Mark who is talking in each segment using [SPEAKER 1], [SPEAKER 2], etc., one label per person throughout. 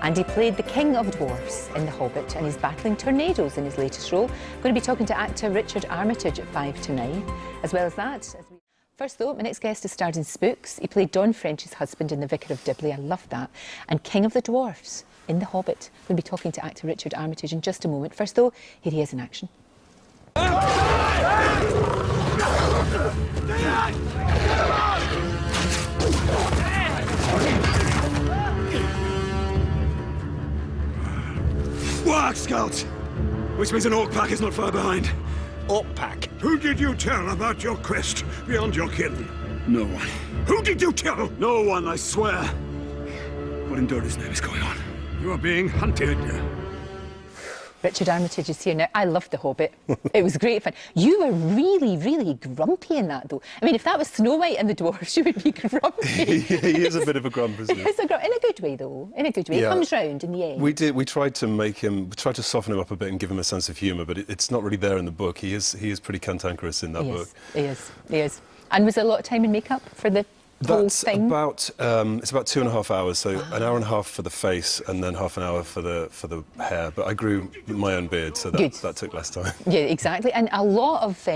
[SPEAKER 1] And he played the King of Dwarfs in The Hobbit, and he's battling tornadoes in his latest role. Going to be talking to actor Richard Armitage at 5 to 9. As well as that... First though, my next guest has starred in Spooks. He played Don French's husband in The Vicar of Dibley, I love that. And King of the Dwarfs in The Hobbit. We'll be talking to actor Richard Armitage in just a moment. First though, here he is in action.
[SPEAKER 2] Work, Scout! Which means an orc pack is not far behind.
[SPEAKER 3] Orc pack?
[SPEAKER 2] Who did you tell about your quest beyond your kin?
[SPEAKER 3] No one.
[SPEAKER 2] Who did you tell? No one, I swear. What in Dory's name is going on? You are being hunted.
[SPEAKER 1] Richard Armitage is here now. I loved The Hobbit. It was great fun. You were really, really grumpy in that, though. I mean, if that was Snow White and the Dwarfs, you would be grumpy.
[SPEAKER 4] He is a bit of a grump, isn't he?
[SPEAKER 1] In a good way, though. In a good way.
[SPEAKER 4] Yeah.
[SPEAKER 1] He comes round in the end.
[SPEAKER 4] We tried to soften him up a bit and give him a sense of humour, but it's not really there in the book. He is pretty cantankerous in that book.
[SPEAKER 1] He is. And was there a lot of time in makeup for the whole thing?
[SPEAKER 4] About it's about 2.5 hours, so an hour and a half for the face and then half an hour for the hair. But I grew my own beard, so that took less time.
[SPEAKER 1] Yeah, exactly. And a lot of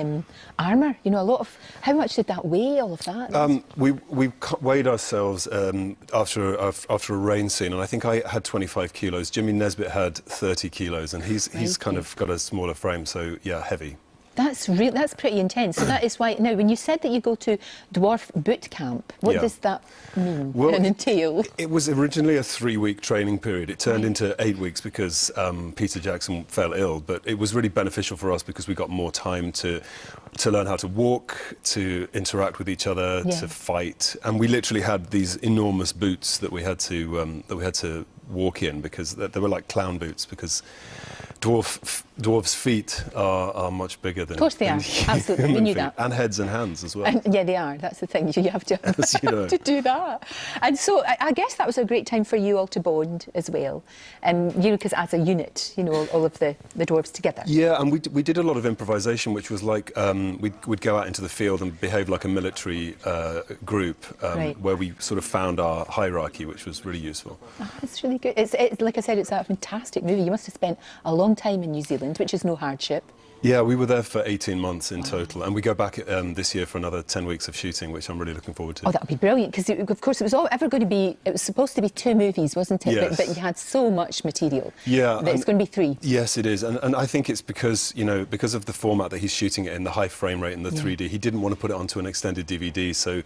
[SPEAKER 1] armour. You know, a lot of. How much did that weigh? All of that.
[SPEAKER 4] We weighed ourselves after a rain scene, and I think I had 25 kilos. Jimmy Nesbitt had 30 kilos, and he's kind of got a smaller frame, so yeah, heavy.
[SPEAKER 1] That's pretty intense. So that is why... Now, when you said that you go to dwarf boot camp, what does that mean and entail?
[SPEAKER 4] It was originally a 3-week training period. It turned into 8 weeks because Peter Jackson fell ill, but it was really beneficial for us because we got more time to learn how to walk, to interact with each other, to fight. And we literally had these enormous boots that we had to walk in because they were like clown boots because dwarfs' feet are much bigger than...
[SPEAKER 1] Of course they are, absolutely, we knew that.
[SPEAKER 4] And heads and hands as well.
[SPEAKER 1] Yeah, they are, that's the thing, you have to, to do that. And so I guess that was a great time for you all to bond as well, you know, because as a unit, you know, all of the dwarves together.
[SPEAKER 4] Yeah, and we did a lot of improvisation, which was like, we'd go out into the field and behave like a military group, where we sort of found our hierarchy, which was really useful.
[SPEAKER 1] Oh, that's really good. It's like I said, it's a fantastic movie. You must have spent a long time in New Zealand, which is no hardship.
[SPEAKER 4] Yeah, we were there for 18 months in total, and we go back this year for another 10 weeks of shooting, which I'm really looking forward to.
[SPEAKER 1] Oh, that would be brilliant, because of course it was supposed to be 2 movies, wasn't it?
[SPEAKER 4] Yes.
[SPEAKER 1] But you had so much material.
[SPEAKER 4] Yeah.
[SPEAKER 1] That it's going to be 3.
[SPEAKER 4] Yes, it is, and I think it's because, you know, because of the format that he's shooting it in, the high frame rate and the 3D, he didn't want to put it onto an extended DVD, so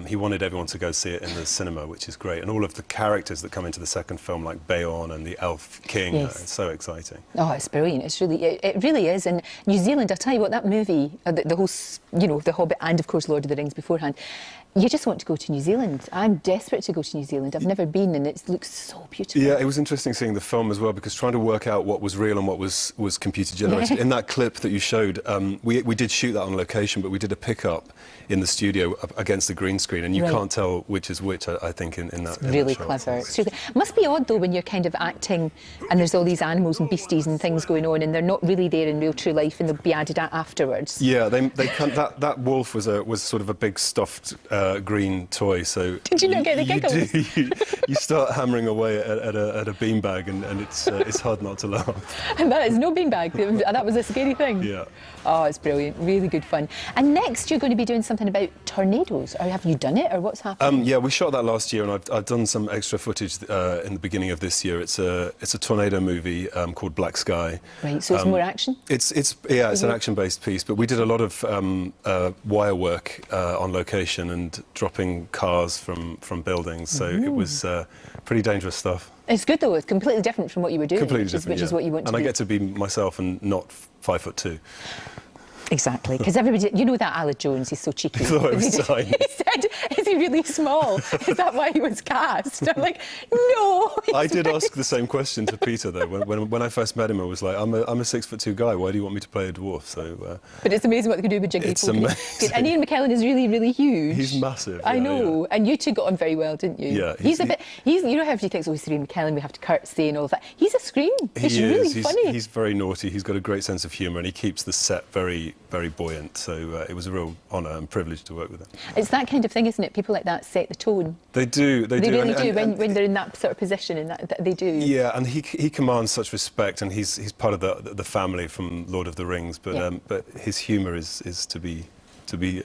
[SPEAKER 4] he wanted everyone to go see it in the cinema, which is great. And all of the characters that come into the second film, like Beorn and the Elf King, it's so exciting. Oh,
[SPEAKER 1] it's brilliant. It really is. And New Zealand, I'll tell you what, that movie, the whole, you know, The Hobbit and, of course, Lord of the Rings beforehand, you just want to go to New Zealand. I'm desperate to go to New Zealand. I've never been, and it looks so beautiful.
[SPEAKER 4] Yeah, it was interesting seeing the film as well, because trying to work out what was real and what was computer generated. In that clip that you showed, we did shoot that on location, but we did a pickup in the studio against the green screen, and you can't tell which is which, I think, in that.
[SPEAKER 1] It's really clever. It must be odd, though, when you're kind of acting and there's all these animals and beasties and things going on, and they're not really there in real true life, and they'll be added at afterwards.
[SPEAKER 4] Yeah, that wolf was sort of a big stuffed green toy. So
[SPEAKER 1] did you not get the giggles?
[SPEAKER 4] You start hammering away at a beanbag, and it's hard not to laugh.
[SPEAKER 1] And that is no beanbag. That was a scary thing.
[SPEAKER 4] Yeah.
[SPEAKER 1] Oh, it's brilliant. Really good fun. And next, you're going to be doing something about tornadoes. Or have you done it, or what's happening? Yeah,
[SPEAKER 4] we shot that last year, and I've done some extra footage in the beginning of this year. It's a tornado movie called Black Sky.
[SPEAKER 1] Right. So it's more action.
[SPEAKER 4] It's an action-based piece, but we did a lot of wire work on location and dropping cars from buildings. So it was pretty dangerous stuff.
[SPEAKER 1] It's good though. It's completely different from what you were doing.
[SPEAKER 4] Completely different,
[SPEAKER 1] which is what you want to do.
[SPEAKER 4] And I get to be myself and not 5'2".
[SPEAKER 1] Exactly, because everybody, you know that Alec Jones, he's so cheeky.
[SPEAKER 4] I thought it was tiny.
[SPEAKER 1] He said, is he really small? Is that why he was cast? I'm like, no.
[SPEAKER 4] I did ask the same question to Peter, though. When I first met him, I was like, I'm a 6'2" guy, why do you want me to play a dwarf? So,
[SPEAKER 1] but it's amazing what they can do with Jiggy.
[SPEAKER 4] It's amazing.
[SPEAKER 1] And Ian McKellen is really, really huge.
[SPEAKER 4] He's massive.
[SPEAKER 1] I know. And you two got on very well, didn't you?
[SPEAKER 4] Yeah.
[SPEAKER 1] You know how everybody thinks, oh, it's Ian McKellen, we have to curtsy and all of that. He's a scream. He's really funny.
[SPEAKER 4] He's very naughty. He's got a great sense of humour, and he keeps the set very very, very buoyant. So it was a real honour and privilege to work with him.
[SPEAKER 1] It's that kind of thing, isn't it? People like that set the tone.
[SPEAKER 4] They do.
[SPEAKER 1] They really do when they're in that sort of position, and that they do.
[SPEAKER 4] Yeah, and he commands such respect, and he's part of the family from Lord of the Rings. But his humour is to be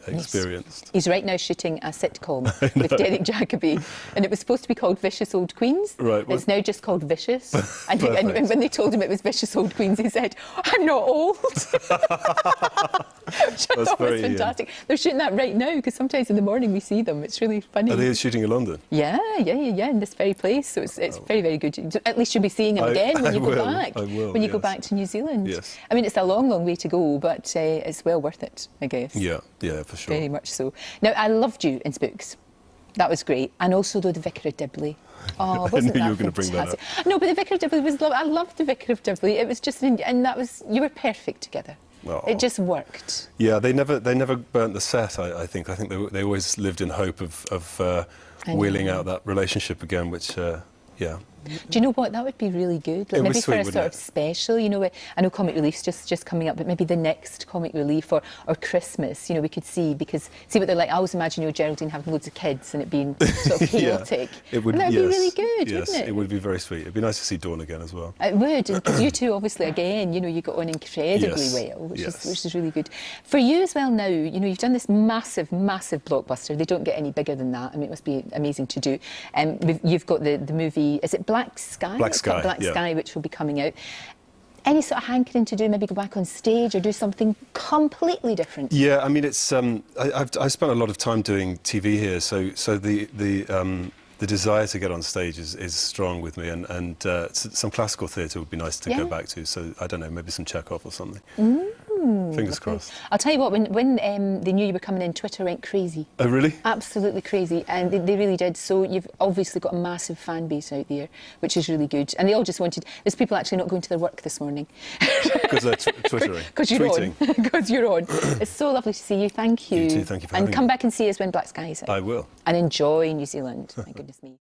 [SPEAKER 4] experienced.
[SPEAKER 1] He's right now shooting a sitcom with Derek Jacobi, and it was supposed to be called Vicious Old Queens.
[SPEAKER 4] Right.
[SPEAKER 1] It's now just called Vicious. And when they told him it was Vicious Old Queens, he said, "I'm not old." Which I thought was fantastic. They're shooting that right now, because sometimes in the morning we see them. It's really funny.
[SPEAKER 4] Are they shooting in London?
[SPEAKER 1] Yeah, in this very place. So it's very, very good. At least you'll be seeing him again when you go back.
[SPEAKER 4] I will,
[SPEAKER 1] when you go back to New Zealand.
[SPEAKER 4] Yes.
[SPEAKER 1] I mean, it's a long, long way to go, but it's well worth it, I guess.
[SPEAKER 4] Yeah, for sure.
[SPEAKER 1] Very much so. Now, I loved you in Spooks. That was great. And also, though, the Vicar of Dibley. Oh, wasn't that
[SPEAKER 4] you were going to bring that up.
[SPEAKER 1] No, but the Vicar of Dibley was I loved the Vicar of Dibley. It was just, and that was, you were perfect together.
[SPEAKER 4] Oh.
[SPEAKER 1] It just worked.
[SPEAKER 4] Yeah, they never burnt the set. I think they always lived in hope of wheeling out that relationship again, which yeah.
[SPEAKER 1] Do you know what? That would be really good. Like, maybe for a sort of special, you know. I know Comic Relief's just coming up, but maybe the next Comic Relief or Christmas, you know, we could see what they're like. I always imagine, you know, Geraldine having loads of kids and it being sort of chaotic.
[SPEAKER 4] It would.
[SPEAKER 1] And that'd
[SPEAKER 4] yes,
[SPEAKER 1] be really good,
[SPEAKER 4] yes,
[SPEAKER 1] wouldn't it?
[SPEAKER 4] It would be very sweet. It'd be nice to see Dawn again as well.
[SPEAKER 1] It would, because you two, obviously, again, you know, you got on incredibly well, which is really good. For you as well now, you know, you've done this massive, massive blockbuster. They don't get any bigger than that. I mean, it must be amazing to do. You've got the movie, is it Black Sky?
[SPEAKER 4] Black
[SPEAKER 1] Sky, which will be coming out. Any sort of hankering to do, maybe go back on stage or do something completely different? Yeah,
[SPEAKER 4] I mean, it's I've spent a lot of time doing TV here, so the desire to get on stage is strong with me, and some classical theatre would be nice to go back to. So I don't know, maybe some Chekhov or something. Fingers crossed.
[SPEAKER 1] I'll tell you what, when they knew you were coming in, Twitter went crazy.
[SPEAKER 4] Oh, really?
[SPEAKER 1] Absolutely crazy, and they really did. So you've obviously got a massive fan base out there, which is really good. And they all just wanted, there's people actually not going to their work this morning.
[SPEAKER 4] Because they're twittering.
[SPEAKER 1] Because you're on. Because you're on. It's so lovely to see you. Thank you.
[SPEAKER 4] You too, thank you for having me.
[SPEAKER 1] And come back and see us when Black Sky is out.
[SPEAKER 4] I will.
[SPEAKER 1] And enjoy New Zealand. My goodness me.